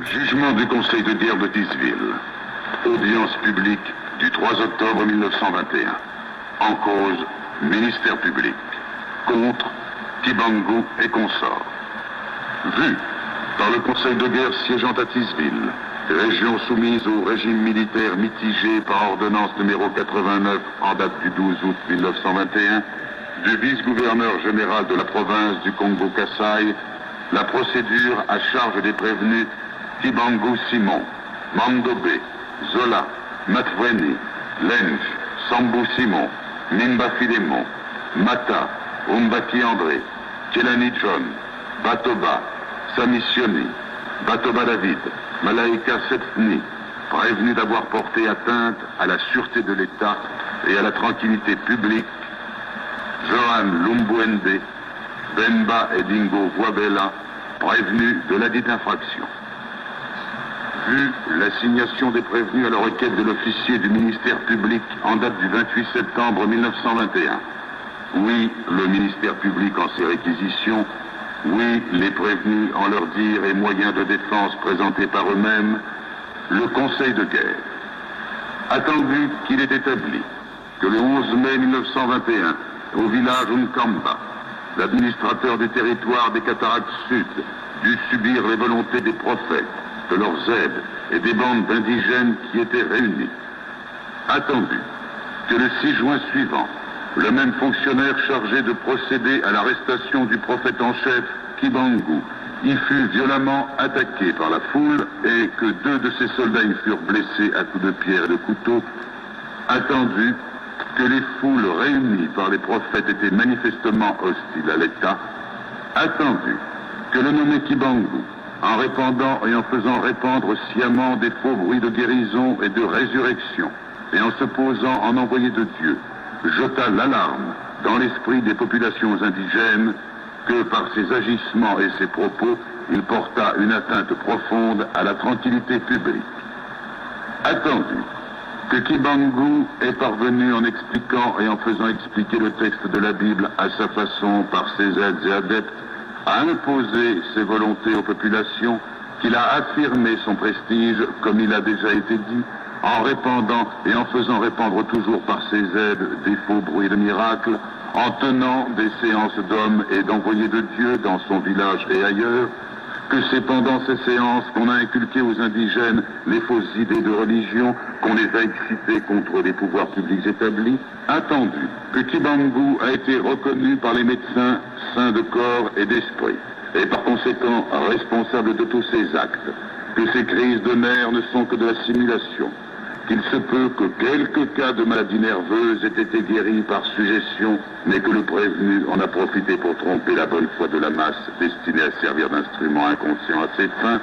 Jugement du Conseil de guerre de Tisville. Audience publique du 3 octobre 1921. En cause, ministère public. Contre, Kibangu et consorts. Vu par le Conseil de guerre siégeant à Tisville, région soumise au régime militaire mitigé par ordonnance numéro 89 en date du 12 août 1921, du vice-gouverneur général de la province du Congo-Kassai, la procédure à charge des prévenus Kibangu Simon, Mandobé, Zola, Matweni, Lenge, Sambou Simon, Nimba Filemon, Mata, Umbaki André, Kelani John, Batoba, Samissioni, Batoba David, Malaika Setni, prévenus d'avoir porté atteinte à la sûreté de l'État et à la tranquillité publique, Johan Lumbuende, Bemba et Dingo Voabella, prévenus de la dite infraction. Vu l'assignation des prévenus à la requête de l'officier du ministère public en date du 28 septembre 1921. Oui, le ministère public en ses réquisitions. Oui, les prévenus en leur dire et moyens de défense présentés par eux-mêmes. Le Conseil de guerre. Attendu qu'il est établi que le 11 mai 1921, au village Nkamba, l'administrateur du territoire des Cataractes Sud dut subir les volontés des prophètes, de leurs aides et des bandes d'indigènes qui étaient réunis. Attendu que le 6 juin suivant, le même fonctionnaire chargé de procéder à l'arrestation du prophète en chef, Kibangu, y fut violemment attaqué par la foule et que 2 de ses soldats y furent blessés à coups de pierre et de couteau. Attendu que les foules réunies par les prophètes étaient manifestement hostiles à l'État. Attendu que le nommé Kibangu, en répandant et en faisant répandre sciemment des faux bruits de guérison et de résurrection, et en se posant en envoyé de Dieu, jeta l'alarme dans l'esprit des populations indigènes que par ses agissements et ses propos, il porta une atteinte profonde à la tranquillité publique. Attendu que Kibangu est parvenu en expliquant et en faisant expliquer le texte de la Bible à sa façon par ses aides et adeptes, a imposé ses volontés aux populations, qu'il a affirmé son prestige, comme il a déjà été dit, en répandant et en faisant répandre toujours par ses aides des faux bruits de miracles, en tenant des séances d'hommes et d'envoyés de Dieu dans son village et ailleurs, que c'est pendant ces séances qu'on a inculqué aux indigènes les fausses idées de religion, qu'on les a excités contre les pouvoirs publics établis. Attendu que Kibangu a été reconnu par les médecins saints de corps et d'esprit, et par conséquent responsable de tous ses actes, que ces crises de nerfs ne sont que de la simulation, qu'il se peut que quelques cas de maladies nerveuses aient été guéris par suggestion, mais que le prévenu en a profité pour tromper la bonne foi de la masse destinée à servir d'instrument inconscient à ses fins,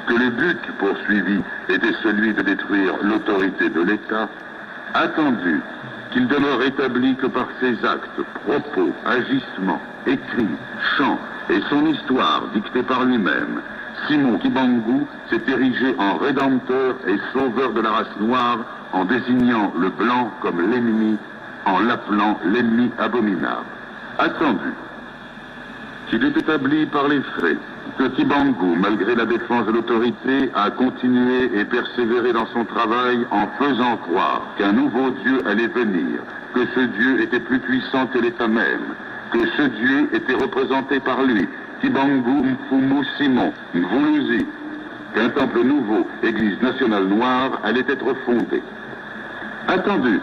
que le but poursuivi était celui de détruire l'autorité de l'État. Attendu qu'il demeure établi que par ses actes, propos, agissements, écrits, chants et son histoire dictée par lui-même, Simon Kibangu s'est érigé en rédempteur et sauveur de la race noire en désignant le blanc comme l'ennemi, en l'appelant l'ennemi abominable. Attendu qu'il est établi par les faits que Kibangu, malgré la défense de l'autorité, a continué et persévéré dans son travail en faisant croire qu'un nouveau Dieu allait venir, que ce Dieu était plus puissant que l'État même, que ce Dieu était représenté par lui, Kibangu Mfumu Simon, Mvuluzi, qu'un temple nouveau, église nationale noire, allait être fondé. Attendu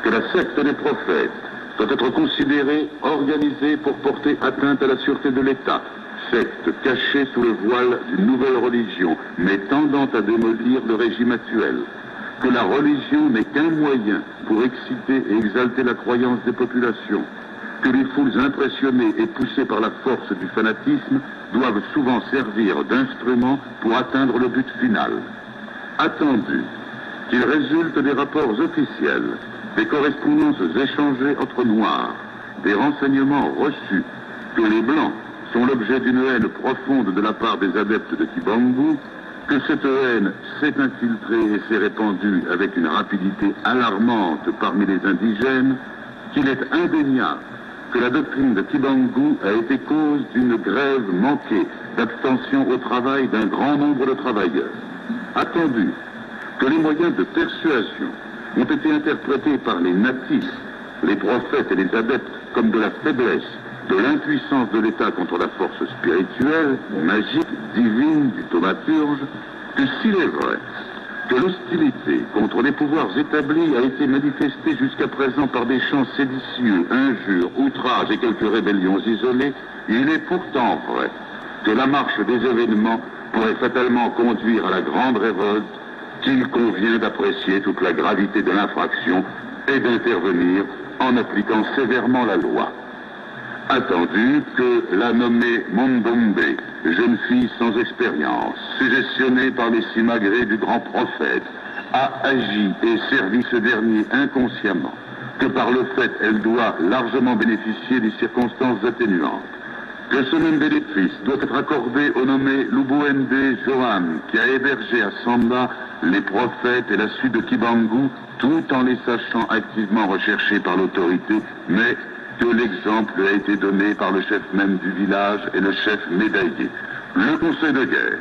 que la secte des prophètes doit être considérée, organisée pour porter atteinte à la sûreté de l'État, secte cachée sous le voile d'une nouvelle religion, mais tendant à démolir le régime actuel, que la religion n'est qu'un moyen pour exciter et exalter la croyance des populations, que les foules impressionnées et poussées par la force du fanatisme doivent souvent servir d'instrument pour atteindre le but final. Attendu qu'il résulte des rapports officiels, des correspondances échangées entre Noirs, des renseignements reçus, que les Blancs sont l'objet d'une haine profonde de la part des adeptes de Kibangu, que cette haine s'est infiltrée et s'est répandue avec une rapidité alarmante parmi les indigènes, qu'il est indéniable que la doctrine de Kibangu a été cause d'une grève manquée d'abstention au travail d'un grand nombre de travailleurs. Attendu que les moyens de persuasion ont été interprétés par les natifs, les prophètes et les adeptes comme de la faiblesse, de l'impuissance de l'État contre la force spirituelle, magique, divine du thaumaturge, que s'il est vrai que l'hostilité contre les pouvoirs établis a été manifestée jusqu'à présent par des chants séditieux, injures, outrages et quelques rébellions isolées, il est pourtant vrai que la marche des événements pourrait fatalement conduire à la grande révolte, qu'il convient d'apprécier toute la gravité de l'infraction et d'intervenir en appliquant sévèrement la loi. Attendu que la nommée Mondombe, jeune fille sans expérience, suggestionnée par les simagrées du grand prophète, a agi et servi ce dernier inconsciemment, que par le fait elle doit largement bénéficier des circonstances atténuantes, que ce même bénéfice doit être accordé au nommé Lubuende Johan, qui a hébergé à Samba les prophètes et la suite de Kibangu, tout en les sachant activement recherchés par l'autorité, mais que l'exemple a été donné par le chef même du village et le chef médaillé. Le Conseil de guerre,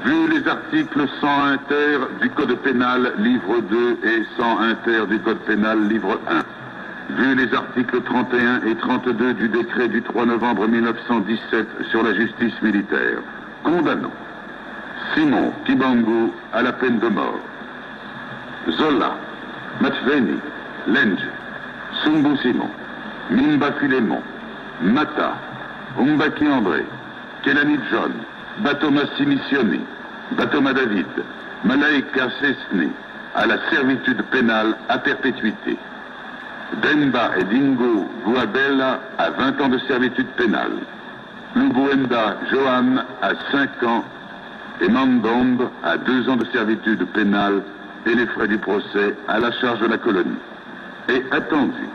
vu les articles 101 ter du Code pénal, livre 2, et 101 ter du Code pénal, livre 1, vu les articles 31 et 32 du décret du 3 novembre 1917 sur la justice militaire, condamnant Simon Kibangu à la peine de mort, Zola, Matveni, Lenge, Sumbu Simon, Mimba Philémon, Mata, Umbaki André, Kelani John, Batoma Simissioni, Batoma David, Malaika Sesni, à la servitude pénale à perpétuité. Demba et Dingo Guabella à 20 ans de servitude pénale. Lubuenda Johan à 5 ans et Mandombe à 2 ans de servitude pénale et les frais du procès à la charge de la colonie. Et attendu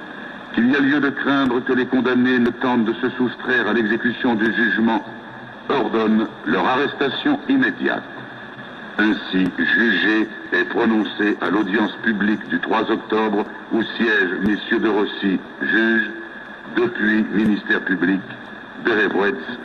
qu'il y a lieu de craindre que les condamnés ne tentent de se soustraire à l'exécution du jugement, ordonne leur arrestation immédiate. Ainsi jugé et prononcé à l'audience publique du 3 octobre où siègent messieurs de Rossi, juges, depuis ministère public, Berevretz,